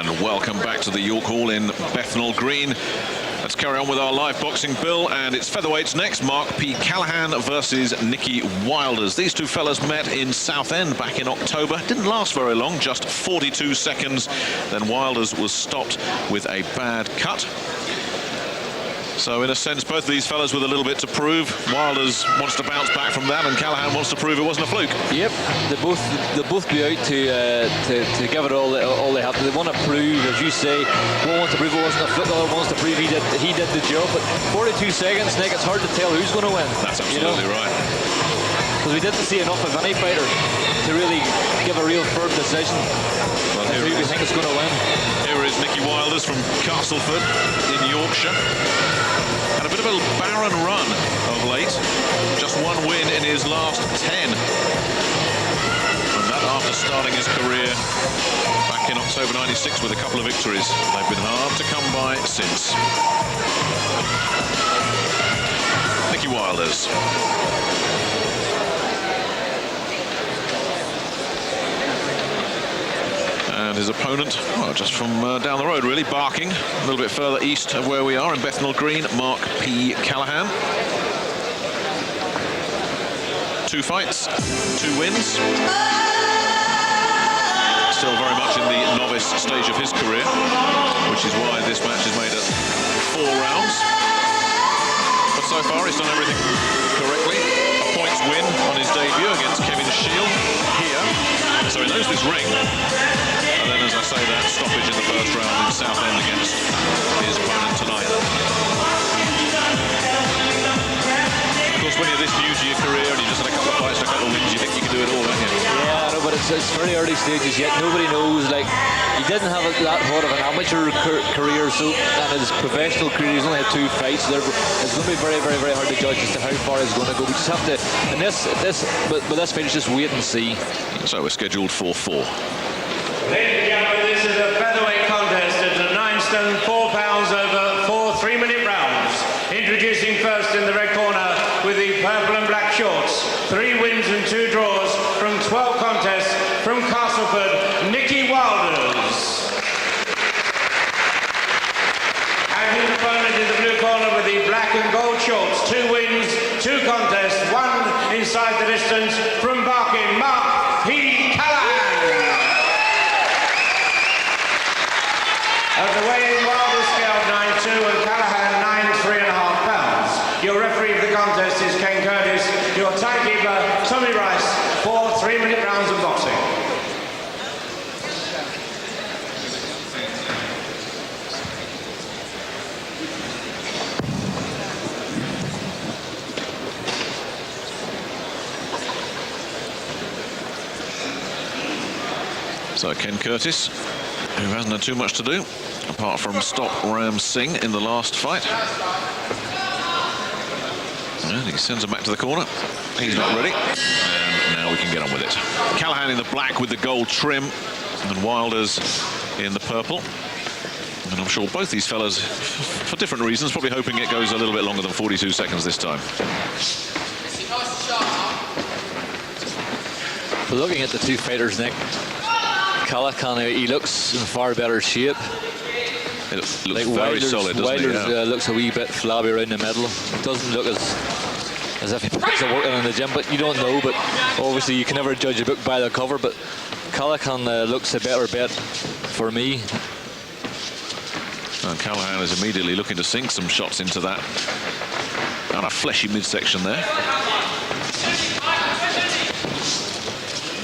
And welcome back to the York Hall in Bethnal Green. Let's carry on with our live boxing, Bill, and it's featherweights next. Marc Callaghan versus Nicky Wilders. These two fellas met in Southend back in October. Didn't last very long, just 42 seconds. Then Wilders was stopped with a bad cut. So in a sense, both of these fellas with a little bit to prove. Wilders wants to bounce back from that, and Callaghan wants to prove it wasn't a fluke. Yep, they'll both be out to give it all they have. They want to prove, as you say, one wants to prove it wasn't a fluke, the other wants to prove he did the job. But 42 seconds, Nick, it's hard to tell who's going to win. That's absolutely right. Because we didn't see enough of any fighter to really give a real firm decision. Well, who we think is going to win. Here is Nicky Wilders from Castleford in Yorkshire. Had a bit of a barren run of late. Just one win in his last 10. And that after starting his career back in October '96 with a couple of victories. They've been hard to come by since. Nicky Wilders. And his opponent, well, just from down the road really, barking a little bit further east of where we are in Bethnal Green, Marc Callaghan. 2 fights, 2 wins. Still very much in the novice stage of his career, which is why this match is made at 4 rounds. But so far he's done everything correctly. A points win on his debut against Kevin Shield here. So he knows this ring. And then, as I say, that stoppage in the first round in Southend against his opponent tonight. Of course, when you're this new to your career and you just had a couple of fights and a couple of wins, you think you can do it all, don't you? Yeah, no, but it's very early stages yet. Nobody knows. Like, he didn't have that hard of an amateur career, so and his professional career, he's only had 2 fights. So it's going to be very, very, very hard to judge as to how far he's going to go. We just have to, and but this fight is just wait and see. So we're scheduled for 4. Ladies and gentlemen, this is a featherweight contest at 9 stone 4 pounds over 4 3-minute rounds. Introducing first in the red corner with the purple and black shorts, 3 wins and 2 draws from 12 contests from Castleford, Nicky Wilders. And his opponent in the blue corner with the black and gold shorts, 2 wins, 2 contests, 1 inside the distance from Barking, Marc Callaghan. At the weigh-in, Wilders scaled 9'2" and Callaghan 9'3.5" pounds. Your referee of the contest is Ken Curtis. Your timekeeper, Tommy Rice, 4 3-minute rounds of boxing. So Ken Curtis, who hasn't had too much to do, apart from stop Ram Singh in the last fight. And he sends him back to the corner. He's not ready. And now we can get on with it. Callaghan in the black with the gold trim, and Wilders in the purple. And I'm sure both these fellas, for different reasons, probably hoping it goes a little bit longer than 42 seconds this time. Looking at the 2 fighters, Nick, Callaghan, he looks in far better shape. It looks like very Wilders, solid, doesn't Wilders, it? Yeah. Looks a wee bit flabby around the middle. It doesn't look as if he puts the work in the gym, but you don't know. But obviously you can never judge a book by the cover. But Callaghan looks a better bet for me. And Callaghan is immediately looking to sink some shots into that. And a fleshy midsection there.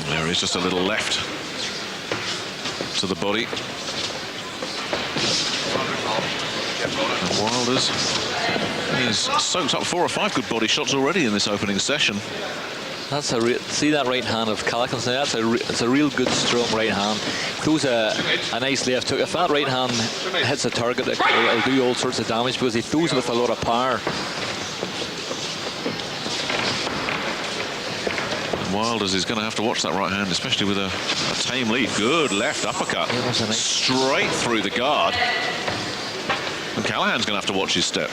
There is just a little left to the body. And Wilders, he's soaked up 4 or 5 good body shots already in this opening session. That's see that right hand of Callaghan. That's a real good strong right hand. Throws a nice left hook. If that right hand hits a target, it'll do all sorts of damage because he throws with a lot of power. Wilders is going to have to watch that right hand, especially with a tame lead. Good left uppercut. Yeah, that's a nice... Straight through the guard. And Callaghan's going to have to watch his step.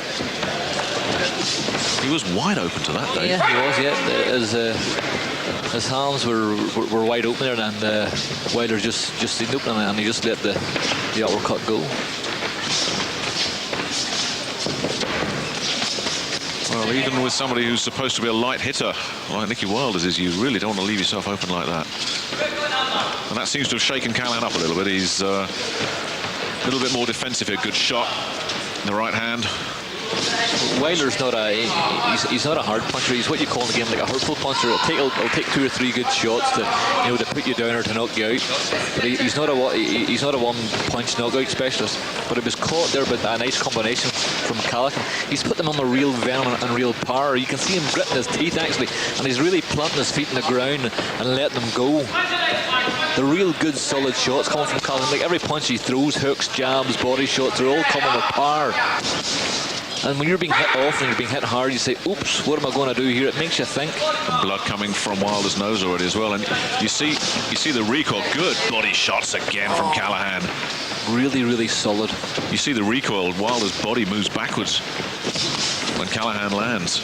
He was wide open to that, Dave. Yeah, he was, yeah. His hands were wide open there, and Wilder just didn't open them, and he just let the uppercut go. Well, even with somebody who's supposed to be a light hitter like Nicky Wilder's is, you really don't want to leave yourself open like that. And that seems to have shaken Callaghan up a little bit. He's a little bit more defensive here. Good shot in the right hand. Wilder's not he's not a hard puncher. He's what you call in the game like a hurtful puncher. It'll take 2 or 3 good shots to put you down or to knock you out. But he's not a one-punch knockout specialist. But it was caught there with a nice combination from Callaghan. He's put them on the real venom and real power. You can see him gritting his teeth actually, and he's really planting his feet in the ground and letting them go. The real good solid shots coming from Callaghan. Like every punch he throws, hooks, jabs, body shots, they're all coming with power. And when you're being hit often, you're being hit hard, you say, oops, what am I going to do here? It makes you think. And blood coming from Wilder's nose already as well. And you see the recoil. Good body shots again from Callaghan. Really, really solid. You see the recoil. Wilder's body moves backwards when Callaghan lands.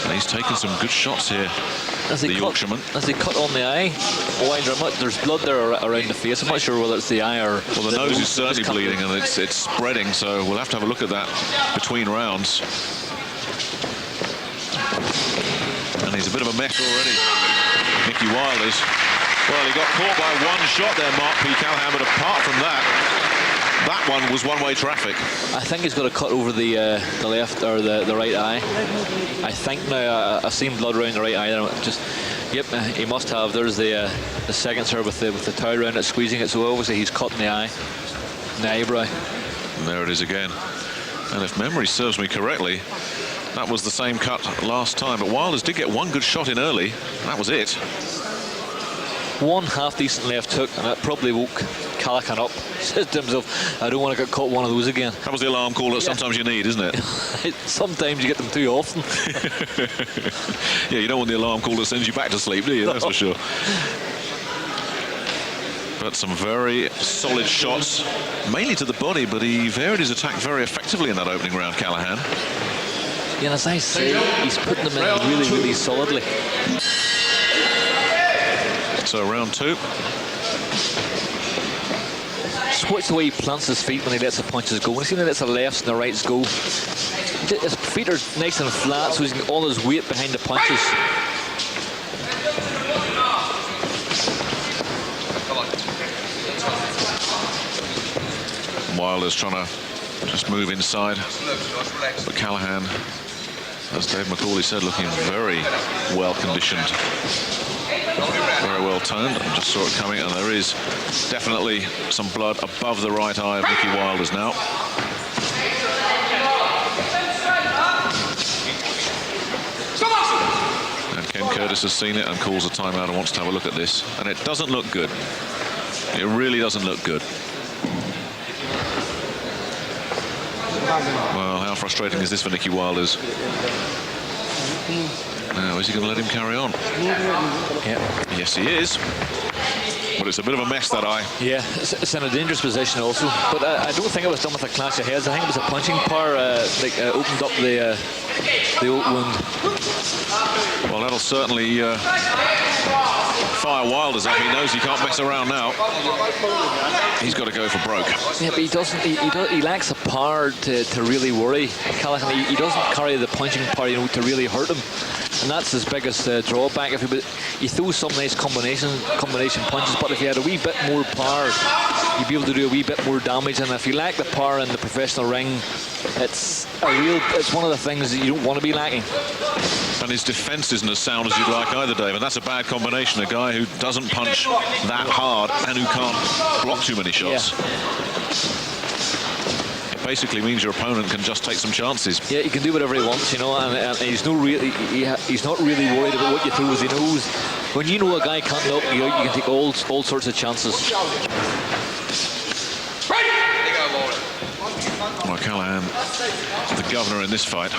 And he's taken some good shots here. As he cut on the eye, there's blood there around the face. I'm not sure whether it's the eye or... Well, the nose is certainly bleeding, and it's spreading, so we'll have to have a look at that between rounds. And he's a bit of a mess already, Nicky Wilder's. Well, he got caught by one shot there, Marc P. Callaghan, but apart from that one was one-way traffic. I think he's got a cut over the left or the right eye. I think now I've seen blood around the right eye. Yep, he must have. There's the second sir with the towel around it, squeezing it. So obviously he's cut in the eye, in the eyebrow. And there it is again. And if memory serves me correctly, that was the same cut last time. But Wilder's did get one good shot in early, and that was it. One half-decent left hook, and that probably woke Callaghan up. He says to himself, I don't want to get caught one of those again. That was the alarm call that sometimes you need, isn't it? Sometimes you get them too often. Yeah, you don't want the alarm call that sends you back to sleep, do you? That's for sure. But some very solid shots, mainly to the body, but he varied his attack very effectively in that opening round, Callaghan. Yeah, and as I say, he's putting them in really, really solidly. So round 2. Just watch the way he plants his feet when he lets the punches go. When he lets the lefts and the rights go, his feet are nice and flat, so he's got all his weight behind the punches. Wilder's trying to just move inside, but Callaghan, as Dave McCauley said, looking very well conditioned. Very well toned. I just saw it coming, and there is definitely some blood above the right eye of Nicky Wilder's now. And Ken Curtis has seen it and calls a timeout and wants to have a look at this. And it doesn't look good. It really doesn't look good. Well, how frustrating is this for Nicky Wilder's? Now, is he going to let him carry on? Yeah. Yes, he is. But it's a bit of a mess, that eye. Yeah, it's in a dangerous position also. But I don't think it was done with a clash of heads. I think it was a punching power opened up the old wound. Well, that'll certainly fire Wilder's up. He knows he can't mess around now. He's got to go for broke. Yeah, but he doesn't. He lacks the power to really worry Callaghan. He doesn't carry the punching power, to really hurt him. And that's his biggest drawback. He throws some nice combination punches, but if he had a wee bit more power, you'd be able to do a wee bit more damage. And if you lack the power in the professional ring, it's one of the things that you don't want to be lacking. And his defense isn't as sound as you'd like either, Dave. And that's a bad combination. A guy who doesn't punch that hard and who can't block too many shots. Yeah. Basically means your opponent can just take some chances. Yeah, he can do whatever he wants, and he's not really worried about what you throw, as he knows when you know a guy can't knock you out, you can take all sorts of chances. Well, Callaghan, the governor in this fight.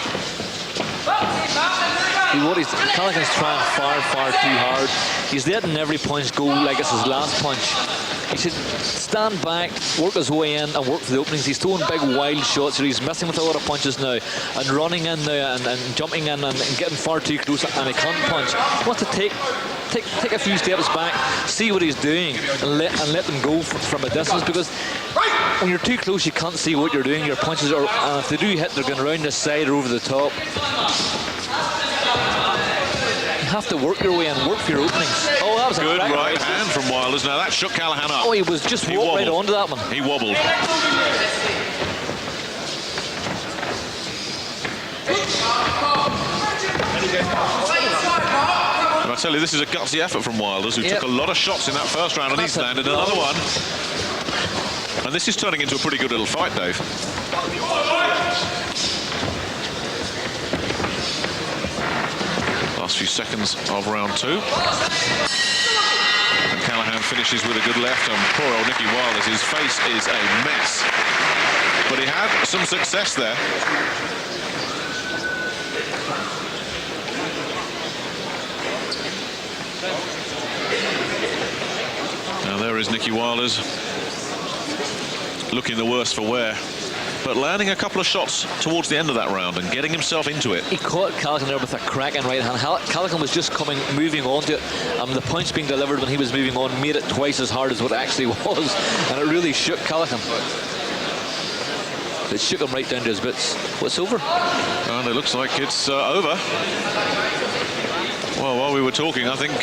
Callaghan's trying far too hard. He's letting every punch go like it's his last punch. He should stand back, work his way in and work for the openings. He's throwing big wild shots here. He's messing with a lot of punches now and running in now and jumping in and getting far too close, and he can't punch. He wants to take a few steps back, see what he's doing, and let them go from a distance, because when you're too close you can't see what you're doing. Your punches are, and if they do hit, they're going around the side or over the top. You have to work your way in, work for your openings. Oh, that was good a right hand from Wilders. Now that shook Callaghan up. Oh, he was just walked right onto that one. He wobbled. And I tell you, this is a gutsy effort from Wilders, who took a lot of shots in that first round, and he's landed another one. And this is turning into a pretty good little fight, Dave. Last few seconds of round 2. And Callaghan finishes with a good left, and poor old Nicky Wilders, his face is a mess. But he had some success there. Now there is Nicky Wilders, looking the worse for wear, but landing a couple of shots towards the end of that round and getting himself into it. He caught Callaghan there with a cracking right hand. Callaghan was just moving on to it. The punch being delivered when he was moving on made it twice as hard as what it actually was, and it really shook Callaghan. It shook him right down to his bits. What's over? And it looks like it's over. Well, while we were talking, I think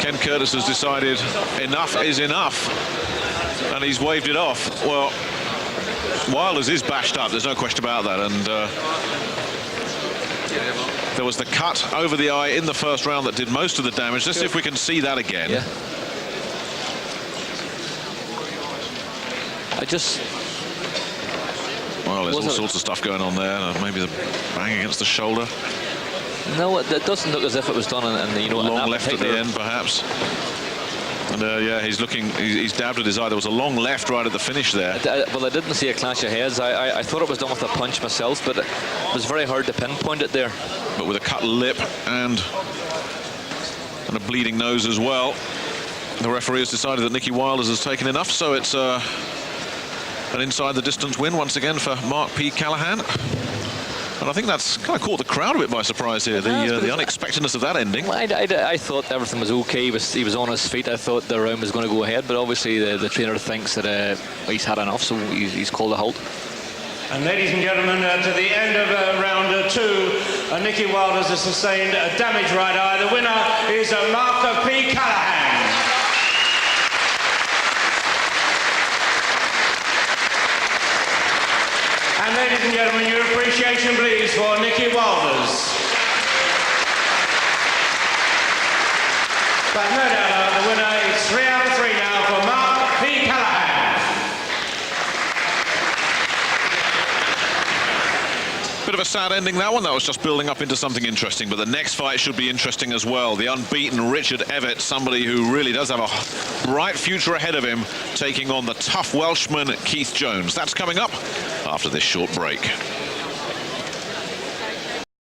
Ken Curtis has decided enough is enough, and he's waved it off. Well, Wilders is bashed up, there's no question about that, and there was the cut over the eye in the first round that did most of the damage. Let's see if we can see that again. Yeah. Well, there's all sorts of stuff going on there. Maybe the bang against the shoulder. No, it doesn't look as if it was done in long left at the end, perhaps. And yeah, he's dabbed at his eye. There was a long left right at the finish there. Well, I didn't see a clash of heads. I thought it was done with a punch myself, but it was very hard to pinpoint it there. But with a cut lip and a bleeding nose as well, the referee has decided that Nicky Wilders has taken enough, so it's an inside the distance win once again for Marc P. Callaghan. And I think that's kind of caught the crowd a bit by surprise here, the unexpectedness of that ending. I thought everything was okay. He was on his feet. I thought the round was going to go ahead, but obviously the trainer thinks that he's had enough, so he's called a halt. And ladies and gentlemen, to the end of round 2, Nicky Wilders has sustained a damaged right eye. The winner is Marc P. Callaghan. And ladies and gentlemen, your appreciation please for Nicky Wilders. But no doubt the winner is 3 out of 3 now for Marc P. Callaghan. Bit of a sad ending, that one. That was just building up into something interesting, but the next fight should be interesting as well. The unbeaten Richard Evett, somebody who really does have a bright future ahead of him, taking on the tough Welshman Keith Jones. That's coming up after this short break.